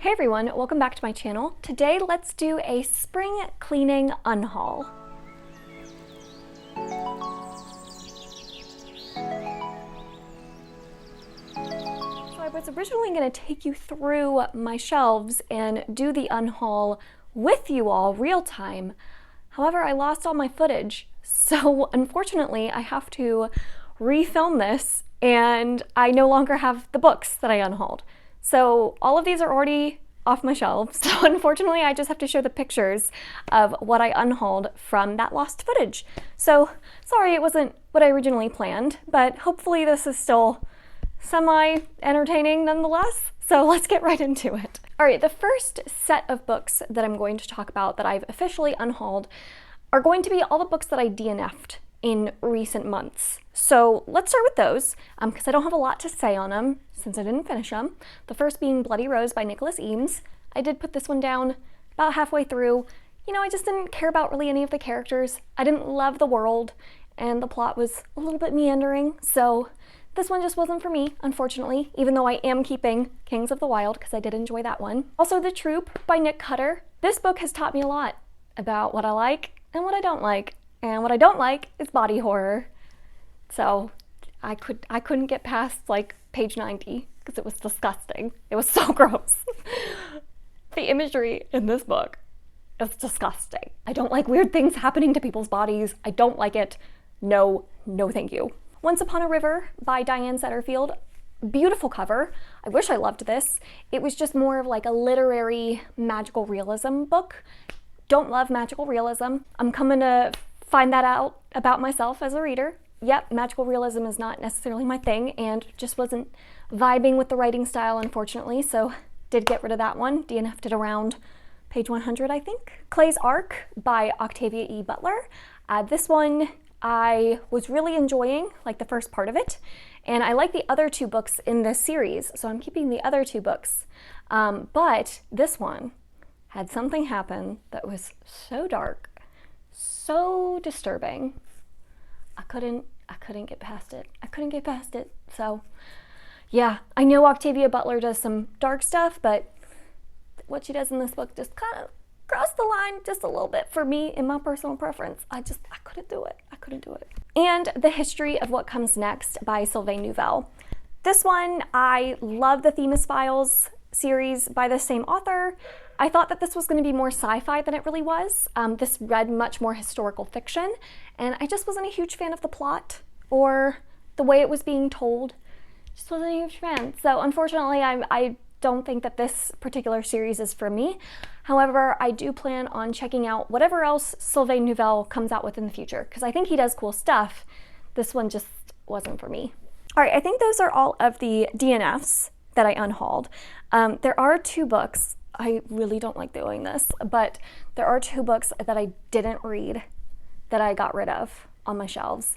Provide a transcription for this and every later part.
Hey everyone, welcome back to my channel. Today let's do a spring cleaning unhaul. So I was originally going to take you through my shelves and do the unhaul with you all real time. However, I lost all my footage. So unfortunately I have to refilm this and I no longer have the books that I unhauled. So all of these are already off my shelves. So unfortunately, I just have to show the pictures of what I unhauled from that lost footage. So sorry, it wasn't what I originally planned, but hopefully this is still semi-entertaining nonetheless. So let's get right into it. All right, the first set of books that I'm going to talk about that I've officially unhauled are going to be all the books that I DNF'd in recent months. So let's start with those, because I don't have a lot to say on them since I didn't finish them. The first being Bloody Rose by Nicholas Eames. I did put this one down about halfway through. You know, I just didn't care about really any of the characters. I didn't love the world, and the plot was a little bit meandering, so this one just wasn't for me, unfortunately, even though I am keeping Kings of the Wild because I did enjoy that one. Also, The Troop by Nick Cutter. This book has taught me a lot about what I like and what I don't like. And what I don't like is body horror. So I couldn't get past like page 90 because it was disgusting. It was so gross. The imagery in this book is disgusting. I don't like weird things happening to people's bodies. I don't like it. No, no thank you. Once Upon a River by Diane Setterfield. Beautiful cover. I wish I loved this. It was just more of like a literary magical realism book. Don't love magical realism. I'm coming to find that out about myself as a reader. Yep, magical realism is not necessarily my thing and just wasn't vibing with the writing style, unfortunately, so did get rid of that one. DNF'd it around page 100, I think. Clay's Ark by Octavia E. Butler. This one I was really enjoying, like the first part of it, and I like the other two books in this series, so I'm keeping the other two books. But this one had something happen that was so dark, so disturbing. I couldn't get past it. I couldn't get past it. So yeah, I know Octavia Butler does some dark stuff, but what she does in this book just kind of crossed the line just a little bit for me in my personal preference. I couldn't do it. I couldn't do it. And The History of What Comes Next by Sylvain Neuvel. This one, I love the Themis Files series by the same author. I thought that this was going to be more sci-fi than it really was. This read much more historical fiction, and I just wasn't a huge fan of the plot or the way it was being told. Just wasn't a huge fan. So unfortunately, I don't think that this particular series is for me. However, I do plan on checking out whatever else Sylvain Neuvel comes out with in the future, because I think he does cool stuff. This one just wasn't for me. All right, I think those are all of the DNFs that I unhauled. There are two books. I really don't like doing this, but there are two books that I didn't read that I got rid of on my shelves.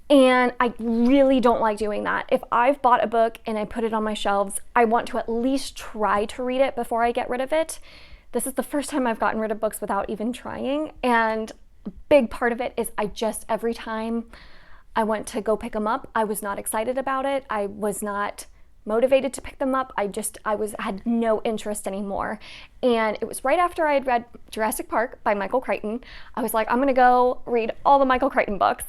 And I really don't like doing that. If I've bought a book and I put it on my shelves, I want to at least try to read it before I get rid of it. This is the first time I've gotten rid of books without even trying. And a big part of it is every time I went to go pick them up, I was not excited about it. I was not motivated to pick them up. I had no interest anymore. And it was right after I had read Jurassic Park by Michael Crichton. I was like, I'm gonna go read all the Michael Crichton books.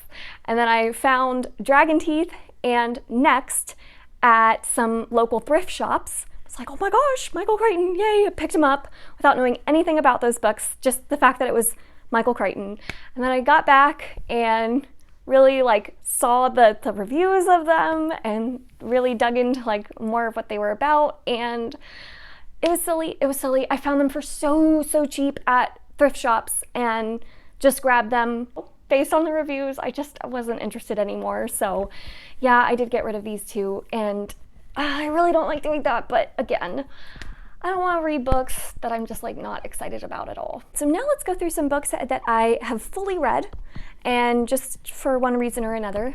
And then I found Dragon Teeth and Next at some local thrift shops. It's like, oh my gosh, Michael Crichton, yay! I picked him up without knowing anything about those books, just the fact that it was Michael Crichton. And then I got back and really like saw the reviews of them and really dug into like more of what they were about, and it was silly. It was silly. I found them for so cheap at thrift shops and just grabbed them based on the reviews. I wasn't interested anymore. So yeah, I did get rid of these two, and I really don't like doing that, but again, I don't want to read books that I'm just like not excited about at all. So now let's go through some books that I have fully read and just for one reason or another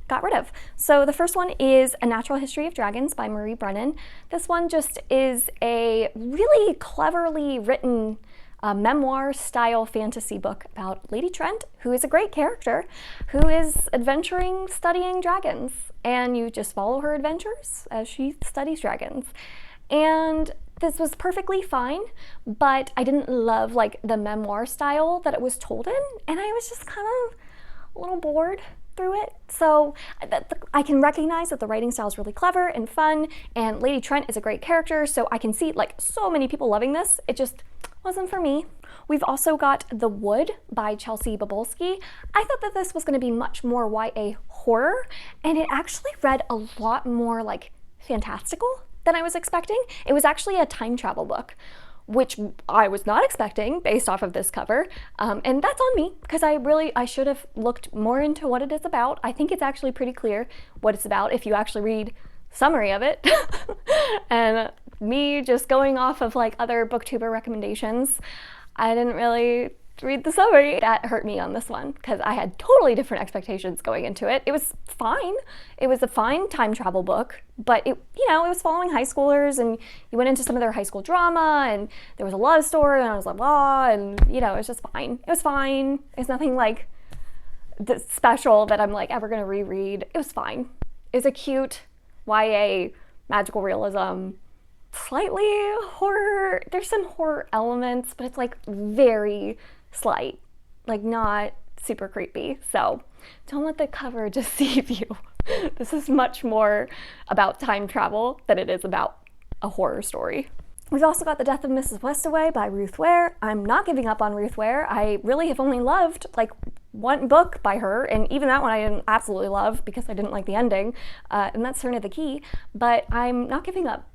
got rid of. So the first one is A Natural History of Dragons by Marie Brennan. This one just is a really cleverly written memoir style fantasy book about Lady Trent, who is a great character, who is adventuring, studying dragons, and you just follow her adventures as she studies dragons. And this was perfectly fine, but I didn't love like the memoir style that it was told in, and I was just kind of a little bored through it. So I can recognize that the writing style is really clever and fun, and Lady Trent is a great character, so I can see like so many people loving this. It just wasn't for me. We've also got The Wood by Chelsea Bobolsky. I thought that this was going to be much more YA horror, and it actually read a lot more like fantastical than I was expecting. It was actually a time travel book, which I was not expecting based off of this cover. And that's on me, because I should have looked more into what it is about. I think it's actually pretty clear what it's about if you actually read summary of it. And me just going off of like other booktuber recommendations, I didn't really read the summary. That hurt me on this one, because I had totally different expectations going into it. It was fine. It was a fine time travel book, but it was following high schoolers, and you went into some of their high school drama, and there was a love story, and I was like, and it was just fine. It was fine. It's nothing like special that I'm like ever gonna reread. It was fine. It was a cute YA magical realism, slightly horror. There's some horror elements, but it's like very slight, like not super creepy. So don't let the cover deceive you. This is much more about time travel than it is about a horror story. We've also got The Death of Mrs. Westaway by Ruth Ware. I'm not giving up on Ruth Ware. I really have only loved like one book by her, and even that one I didn't absolutely love because I didn't like the ending, and that's Turn of the Key, but I'm not giving up.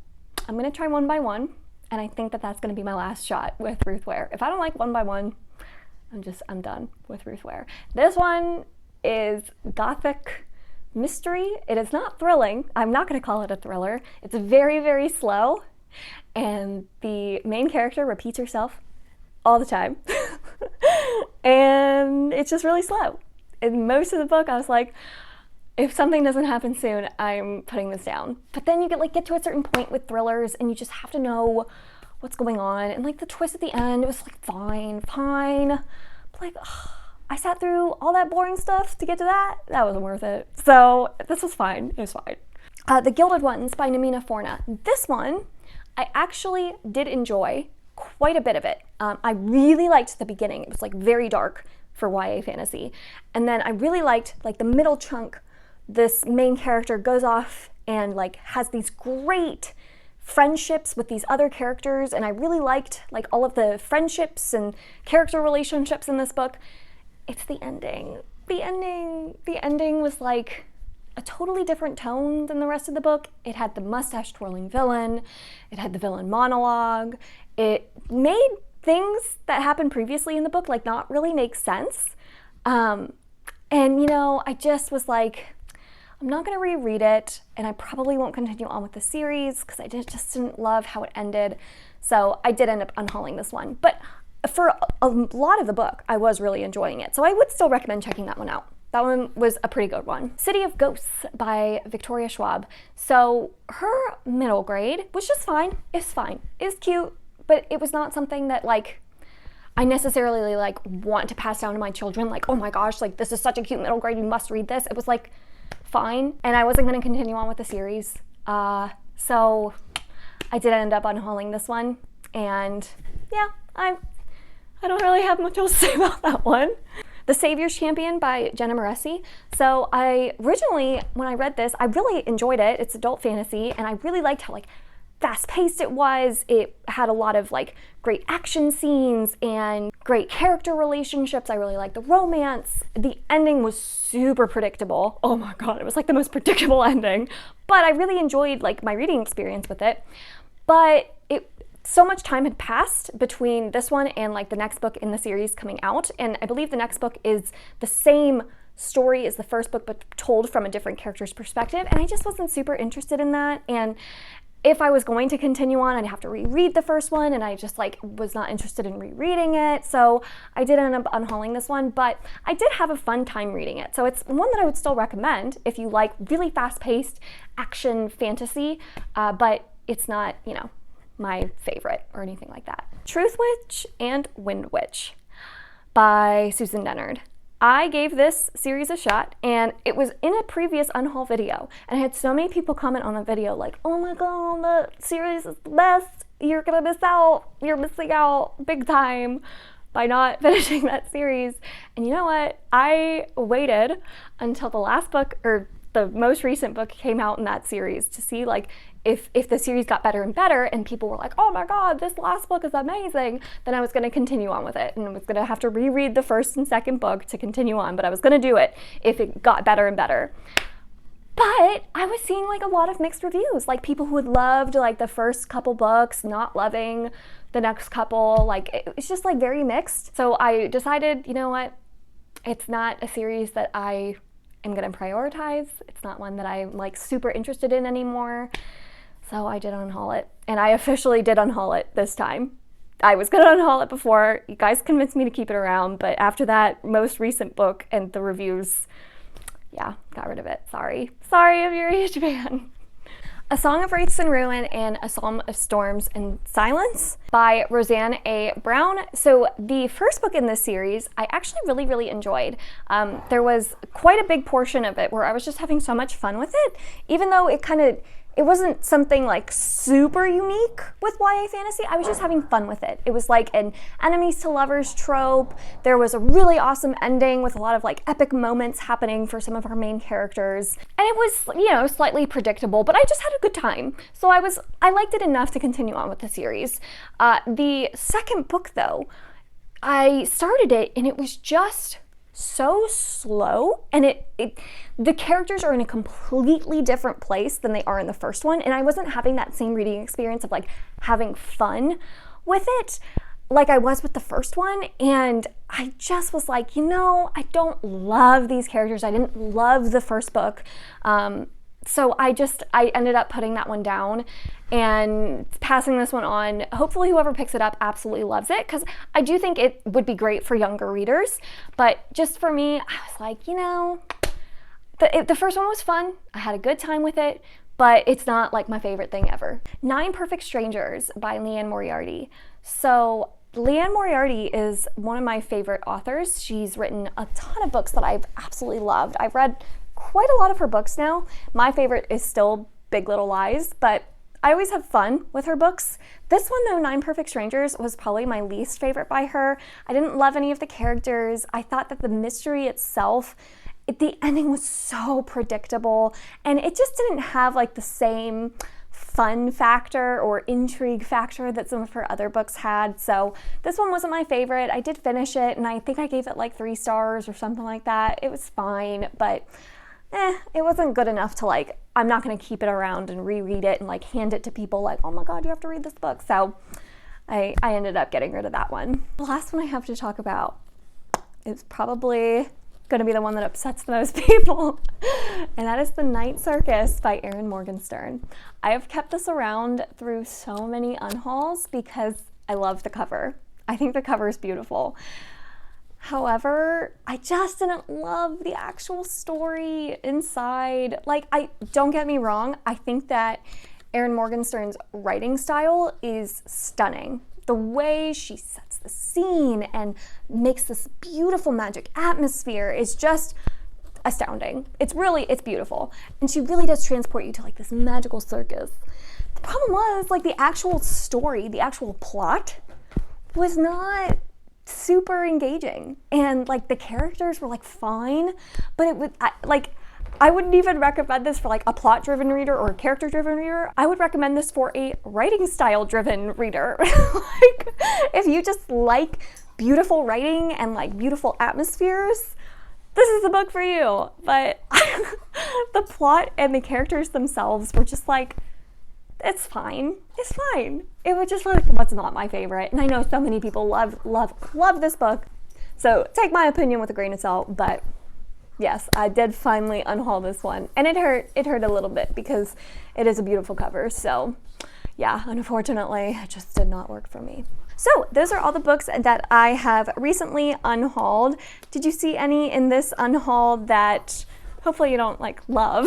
I'm gonna try One by One, and I think that that's gonna be my last shot with Ruth Ware. If I don't like One by One, I'm done with Ruth Ware. This one is gothic mystery. It is not thrilling. I'm not gonna call it a thriller. It's very, very slow, and the main character repeats herself all the time. And it's just really slow. In most of the book, I was like, if something doesn't happen soon, I'm putting this down. But then you get to a certain point with thrillers, and you just have to know what's going on. And like the twist at the end, it was like fine. But like, I sat through all that boring stuff to get to that. That wasn't worth it. So this was fine. It was fine. The Gilded Ones by Namina Forna. This one, I actually did enjoy quite a bit of it. I really liked the beginning. It was like very dark for YA fantasy. And then I really liked like the middle chunk. This main character goes off and like has these great friendships with these other characters, and I really liked like all of the friendships and character relationships in this book. It's the ending. The ending was like a totally different tone than the rest of the book. It had the mustache twirling villain. It had the villain monologue. It made things that happened previously in the book like not really make sense. And I just was like, I'm not going to reread it, and I probably won't continue on with the series because I just didn't love how it ended. So I did end up unhauling this one. But for a lot of the book, I was really enjoying it. So I would still recommend checking that one out. That one was a pretty good one. City of Ghosts by Victoria Schwab. So her middle grade was just fine. It's fine. It's cute, but it was not something that like I necessarily like want to pass down to my children. Like, oh my gosh, like this is such a cute middle grade. You must read this. It was like fine, and I wasn't going to continue on with the series. So I did end up unhauling this one, and yeah, I don't really have much else to say about that one. The Savior's Champion by Jenna Moresi. So I originally, when I read this, I really enjoyed it. It's adult fantasy, and I really liked how like fast-paced it was. It had a lot of like great action scenes and great character relationships. I really liked the romance. The ending was super predictable. Oh my god, it was like the most predictable ending. But I really enjoyed like my reading experience with it. But so much time had passed between this one and like the next book in the series coming out, and I believe the next book is the same story as the first book but told from a different character's perspective, and I just wasn't super interested in that. And if I was going to continue on, I'd have to reread the first one, and I just like was not interested in rereading it. So I did end up unhauling this one, but I did have a fun time reading it. So it's one that I would still recommend if you like really fast-paced action fantasy, but it's not, my favorite or anything like that. Truth Witch and Wind Witch by Susan Dennard. I gave this series a shot, and it was in a previous Unhaul video, and I had so many people comment on the video like, oh my god, the series is the best, you're gonna miss out. You're missing out big time by not finishing that series. And you know what? I waited until the last book, or the most recent book, came out in that series to see like if the series got better and better and people were like, oh my god, this last book is amazing, then I was going to continue on with it, and I was going to have to reread the first and second book to continue on, but I was going to do it if it got better and better. But I was seeing like a lot of mixed reviews, like people who had loved like the first couple books, not loving the next couple. Like it's just like very mixed. So I decided, you know what, it's not a series that I am going to prioritize. It's not one that I'm like super interested in anymore. So I did unhaul it, and I officially did unhaul it this time. I was going to unhaul it before. You guys convinced me to keep it around, but after that most recent book and the reviews, yeah, got rid of it. Sorry if you're a huge fan. A Song of Wraiths and Ruin and A Psalm of Storms and Silence by Roseanne A. Brown. So the first book in this series, I actually really enjoyed. There was quite a big portion of it where I was just having so much fun with it, even though it wasn't something like super unique with YA fantasy. I was just having fun with it. It was like an enemies to lovers trope. There was a really awesome ending with a lot of like epic moments happening for some of our main characters. And it was, you know, slightly predictable, but I just had a good time. So I liked it enough to continue on with the series. The second book though, I started it and it was just so slow, and the characters are in a completely different place than they are in the first one, and I wasn't having that same reading experience of like having fun with it like I was with the first one. And I just was like, you know, I don't love these characters. I didn't love the first book. So I ended up putting that one down and passing this one on. Hopefully whoever picks it up absolutely loves it, because I do think it would be great for younger readers. But just for me, I was like, you know, the first one was fun. I had a good time with it, but it's not like my favorite thing ever. 9 Perfect Strangers by Liane Moriarty. So Liane Moriarty is one of my favorite authors. She's written a ton of books that I've absolutely loved. I've read quite a lot of her books now. My favorite is still Big Little Lies, but I always have fun with her books. This one though, 9 Perfect Strangers, was probably my least favorite by her. I didn't love any of the characters. I thought that the mystery itself, the ending was so predictable, and it just didn't have like the same fun factor or intrigue factor that some of her other books had. So this one wasn't my favorite. I did finish it, and I think I gave it like 3 stars or something like that. It was fine, but it wasn't good enough to like, I'm not going to keep it around and reread it and like hand it to people like, oh my god, you have to read this book. So I ended up getting rid of that one. The last one I have to talk about is probably going to be the one that upsets the most people, and that is The Night Circus by Erin Morgenstern. I have kept this around through so many unhauls because I love the cover. I think the cover is beautiful. However, I just didn't love the actual story inside. Like, don't get me wrong, I think that Erin Morgenstern's writing style is stunning. The way she sets the scene and makes this beautiful magic atmosphere is just astounding. It's beautiful. And she really does transport you to like this magical circus. The problem was like the actual story, the actual plot was not super engaging, and like the characters were like fine, but it would I wouldn't even recommend this for like a plot-driven reader or a character-driven reader. I would recommend this for a writing style-driven reader. Like, if you just like beautiful writing and like beautiful atmospheres, this is the book for you. But the plot and the characters themselves were just like, it's fine. It's fine. It was just like, what's not my favorite. And I know so many people love this book. So take my opinion with a grain of salt, but yes, I did finally unhaul this one. And it hurt a little bit because it is a beautiful cover. So yeah, unfortunately, it just did not work for me. So those are all the books that I have recently unhauled. Did you see any in this unhaul that hopefully you don't like love,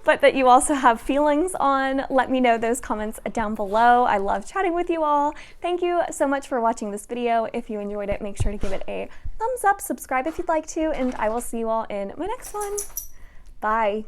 but that you also have feelings on? Let me know those comments down below. I love chatting with you all. Thank you so much for watching this video. If you enjoyed it, make sure to give it a thumbs up, subscribe if you'd like to, and I will see you all in my next one. Bye.